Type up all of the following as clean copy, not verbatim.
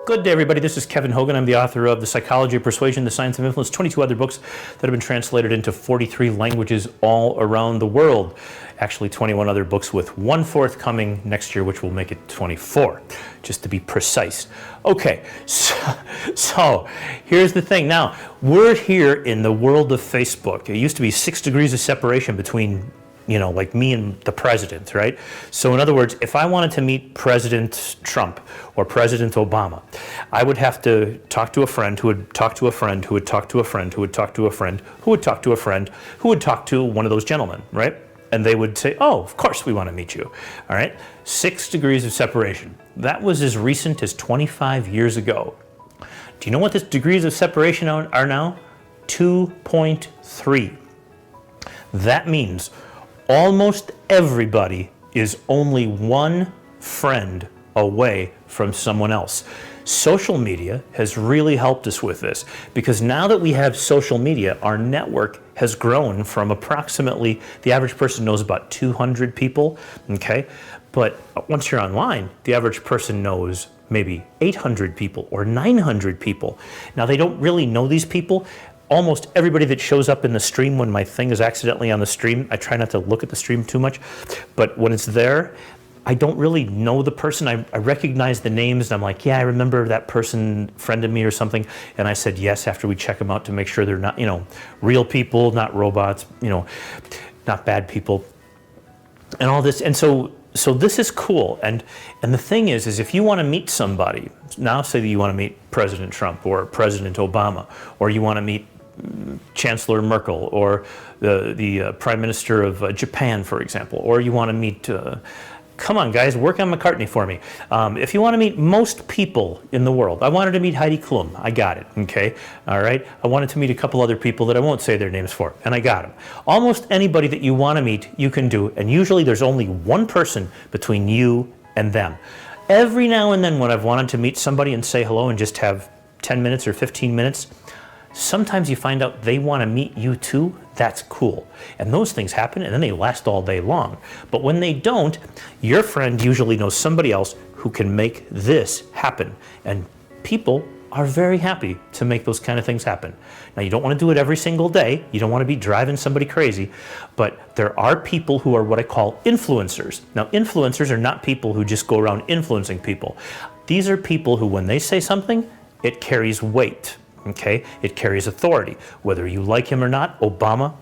Good day, everybody. This is Kevin Hogan. I'm the author of The Psychology of Persuasion, The Science of Influence, 22 other books that have been translated into 43 languages all around the world. Actually, 21 other books with one forthcoming next year, which will make it 24, just to be precise. Okay, so here's the thing. Now, we're here in the world of Facebook. It used to be 6 degrees of separation between like me and the president, right? So in other words, if I wanted to meet President Trump or President Obama, I would have to talk to a friend who would talk to a friend who would talk to a friend who would talk to a friend who would talk to a friend who would talk to one of those gentlemen, right? And they would say, oh, of course we want to meet you, all right? 6 degrees of separation. That was as recent as 25 years ago. Do you know what the degrees of separation are now? 2.3. That means almost everybody is only one friend away from someone else. Social media has really helped us with this because now that we have social media, our network has grown from approximately, the average person knows about 200 people, okay? But once you're online, the average person knows maybe 800 people or 900 people. Now they don't really know these people. Almost everybody that shows up in the stream when my thing is accidentally on the stream, I try not to look at the stream too much, but when it's there, I don't really know the person. I recognize the names and I'm like, yeah, I remember that person friended me or something. And I said yes after we check them out to make sure they're not, real people, not robots, not bad people and all this. And so this is cool. And the thing is if you want to meet somebody, now say that you want to meet President Trump or President Obama, or you want to meet Chancellor Merkel or the Prime Minister of Japan, for example, or you want to meet, come on guys, work on McCartney for me. If you want to meet most people in the world, I wanted to meet Heidi Klum, I got it, okay, all right. I wanted to meet a couple other people that I won't say their names for, and I got them. Almost anybody that you want to meet, you can do, and usually there's only one person between you and them. Every now and then when I've wanted to meet somebody and say hello and just have 10 minutes or 15 minutes, sometimes you find out they want to meet you too. That's cool. And those things happen and then they last all day long. But when they don't, your friend usually knows somebody else who can make this happen. And people are very happy to make those kind of things happen. Now, you don't want to do it every single day. You don't want to be driving somebody crazy. But there are people who are what I call influencers. Now, influencers are not people who just go around influencing people. These are people who, when they say something, it carries weight. Okay, it carries authority. Whether you like him or not, Obama,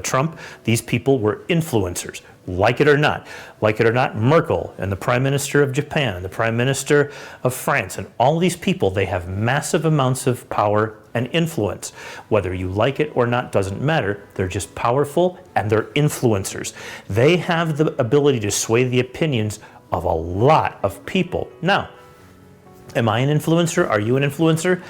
Trump, these people were influencers. Like it or not, Merkel and the Prime Minister of Japan and the Prime Minister of France and all these people, they have massive amounts of power and influence. Whether you like it or not doesn't matter. They're just powerful and they're influencers. They have the ability to sway the opinions of a lot of people. Now, am I an influencer? Are you an influencer?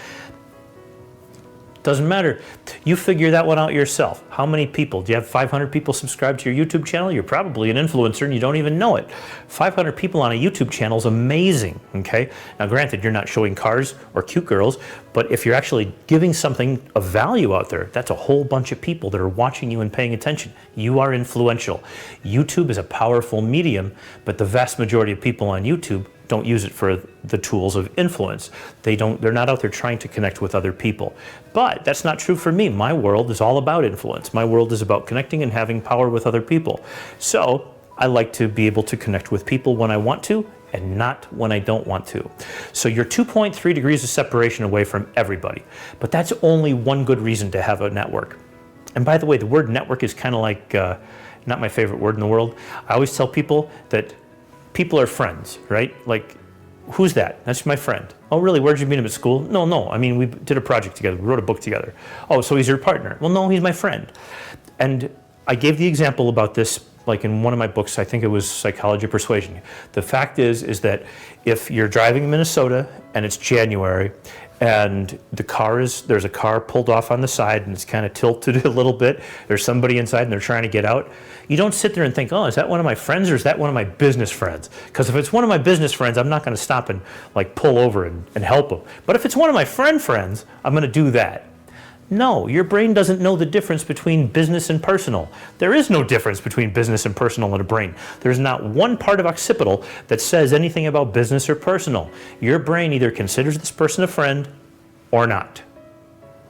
Doesn't matter. You figure that one out yourself. How many people? Do you have 500 people subscribed to your YouTube channel? You're probably an influencer and you don't even know it. 500 people on a YouTube channel is amazing, okay? Now granted, you're not showing cars or cute girls, but if you're actually giving something of value out there, that's a whole bunch of people that are watching you and paying attention. You are influential. YouTube is a powerful medium, but the vast majority of people on YouTube don't use it for the tools of influence. They're not out there trying to connect with other people. But that's not true for me. My world is all about influence. My world is about connecting and having power with other people. So I like to be able to connect with people when I want to and not when I don't want to. So you're 2.3 degrees of separation away from everybody. But that's only one good reason to have a network. And by the way, the word network is kind of like not my favorite word in the world. I always tell people that people are friends, right? Like, who's that? That's my friend. Oh, really? Where'd you meet him at school? No. I mean, we did a project together. We wrote a book together. Oh, so he's your partner? Well, no, he's my friend. And I gave the example about this, like in one of my books. I think it was Psychology of Persuasion. The fact is that if you're driving in Minnesota and it's January and there's a car pulled off on the side and it's kind of tilted a little bit, there's somebody inside and they're trying to get out, you don't sit there and think, oh, is that one of my friends or is that one of my business friends? Because if it's one of my business friends, I'm not going to stop and like pull over and help them. But if it's one of my friends, I'm going to do that. No, your brain doesn't know the difference between business and personal. There is no difference between business and personal in a brain. There's not one part of occipital that says anything about business or personal. Your brain either considers this person a friend or not.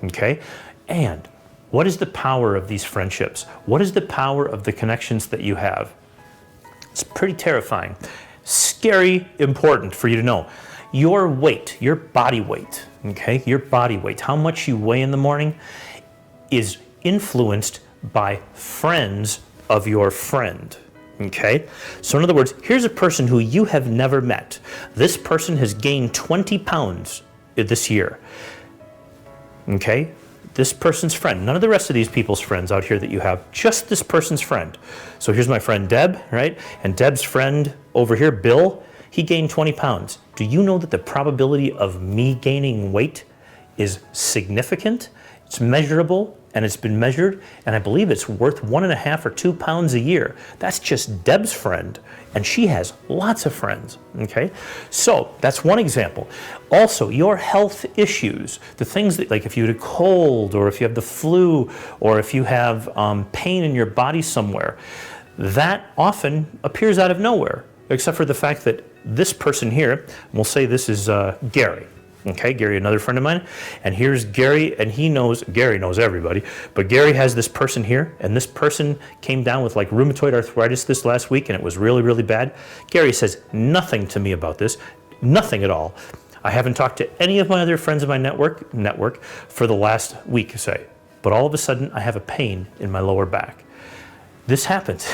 Okay? And what is the power of these friendships? What is the power of the connections that you have? It's pretty terrifying. Scary, important for you to know. Your weight, your body weight, okay, your body weight, how much you weigh in the morning is influenced by friends of your friend, okay? So in other words, here's a person who you have never met. This person has gained 20 pounds this year, okay? This person's friend, none of the rest of these people's friends out here that you have, just this person's friend. So here's my friend Deb, right? And Deb's friend over here, Bill, he gained 20 pounds. Do you know that the probability of me gaining weight is significant? It's measurable, and it's been measured, and I believe it's worth 1.5 or 2 pounds a year. That's just Deb's friend, and she has lots of friends, okay? So that's one example. Also, your health issues, the things that, like if you had a cold, or if you have the flu, or if you have pain in your body somewhere, that often appears out of nowhere, except for the fact that this person here, we'll say this is Gary. Okay, Gary, another friend of mine, and here's Gary, and Gary knows everybody, but Gary has this person here, and this person came down with like rheumatoid arthritis this last week, and it was really, really bad. Gary says nothing to me about this, nothing at all. I haven't talked to any of my other friends in my network for the last week, say, but all of a sudden I have a pain in my lower back. This happens.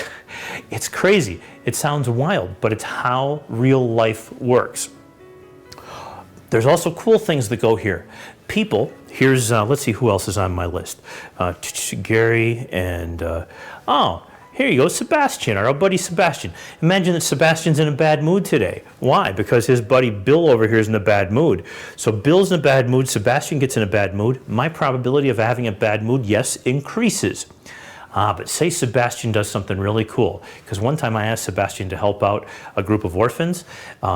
It's crazy. It sounds wild, but it's how real life works. There's also cool things that go here. People, here's, let's see who else is on my list. Gary and, oh, here you go, Sebastian, our buddy Sebastian. Imagine that Sebastian's in a bad mood today. Why? Because his buddy Bill over here is in a bad mood. So Bill's in a bad mood, Sebastian gets in a bad mood. My probability of having a bad mood, yes, increases. But say Sebastian does something really cool, because one time I asked Sebastian to help out a group of orphans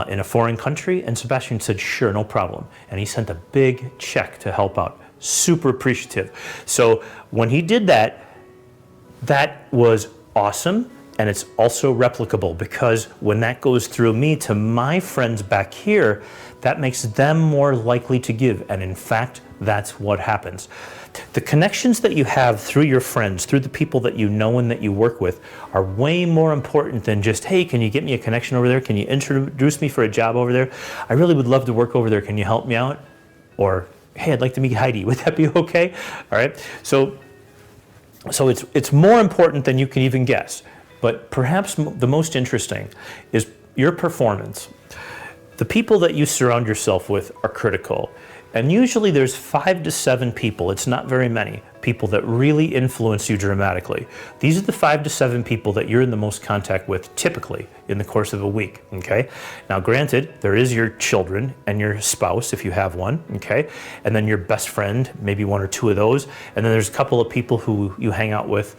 in a foreign country, and Sebastian said, sure, no problem. And he sent a big check to help out. Super appreciative. So when he did that, that was awesome, and it's also replicable, because when that goes through me to my friends back here, that makes them more likely to give, and in fact, that's what happens. The connections that you have through your friends, through the people that you know and that you work with, are way more important than just, hey, can you get me a connection over there? Can you introduce me for a job over there? I really would love to work over there. Can you help me out? Or, hey, I'd like to meet Heidi. Would that be okay? All right. So it's more important than you can even guess. But perhaps the most interesting is your performance. The people that you surround yourself with are critical. And usually there's 5 to 7 people, it's not very many, people that really influence you dramatically. These are the 5 to 7 people that you're in the most contact with typically in the course of a week, okay? Now granted, there is your children and your spouse if you have one, okay? And then your best friend, maybe 1 or 2 of those. And then there's a couple of people who you hang out with,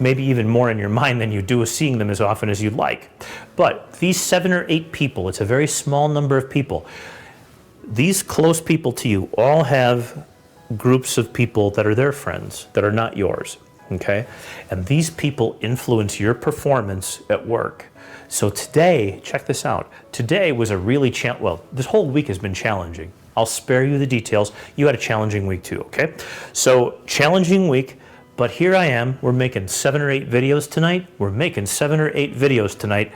maybe even more in your mind than you do seeing them as often as you'd like. But these 7 or 8 people, it's a very small number of people. These close people to you all have groups of people that are their friends, that are not yours, okay? And these people influence your performance at work. So today, check this out. Today was a really, well, this whole week has been challenging. I'll spare you the details. You had a challenging week too, okay? So challenging week, but here I am. We're making 7 or 8 videos tonight.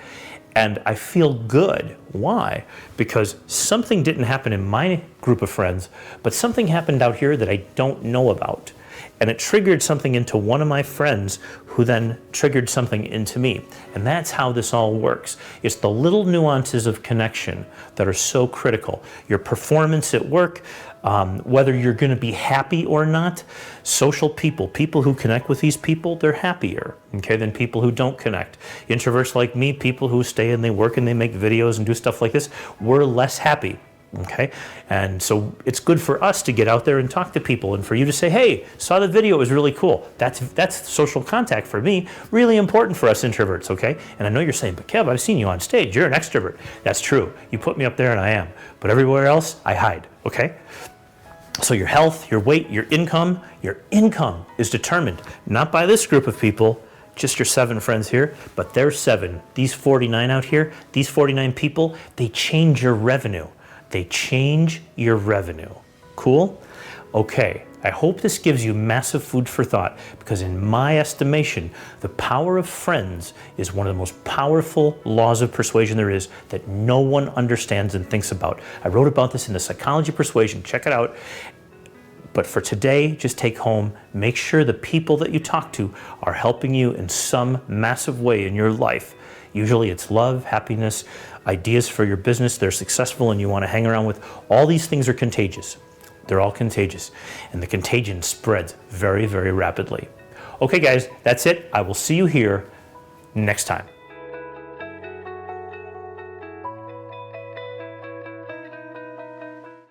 And I feel good. Why? Because something didn't happen in my group of friends, but something happened out here that I don't know about. And it triggered something into one of my friends who then triggered something into me. And that's how this all works. It's the little nuances of connection that are so critical. Your performance at work, whether you're going to be happy or not, social people who connect with these people, they're happier, okay, than people who don't connect. Introverts like me, people who stay and they work and they make videos and do stuff like this, we're less happy. Okay, and so it's good for us to get out there and talk to people, and for you to say, hey, saw the video, it was really cool. That's social contact for me, really important for us introverts, okay? And I know you're saying, but Kev, I've seen you on stage, you're an extrovert. That's true, you put me up there and I am, but everywhere else, I hide, okay? So your health, your weight, your income is determined not by this group of people, just your 7 friends here, but there's 7. These 49 out here, these 49 people, they change your revenue. They change your revenue. Cool? Okay, I hope this gives you massive food for thought, because in my estimation, the power of friends is one of the most powerful laws of persuasion there is that no one understands and thinks about. I wrote about this in the Psychology of Persuasion. Check it out. But for today, just take home, make sure the people that you talk to are helping you in some massive way in your life. Usually it's love, happiness, ideas for your business, they're successful and you want to hang around with. All these things are contagious. They're all contagious. And the contagion spreads very, very rapidly. Okay, guys, that's it. I will see you here next time.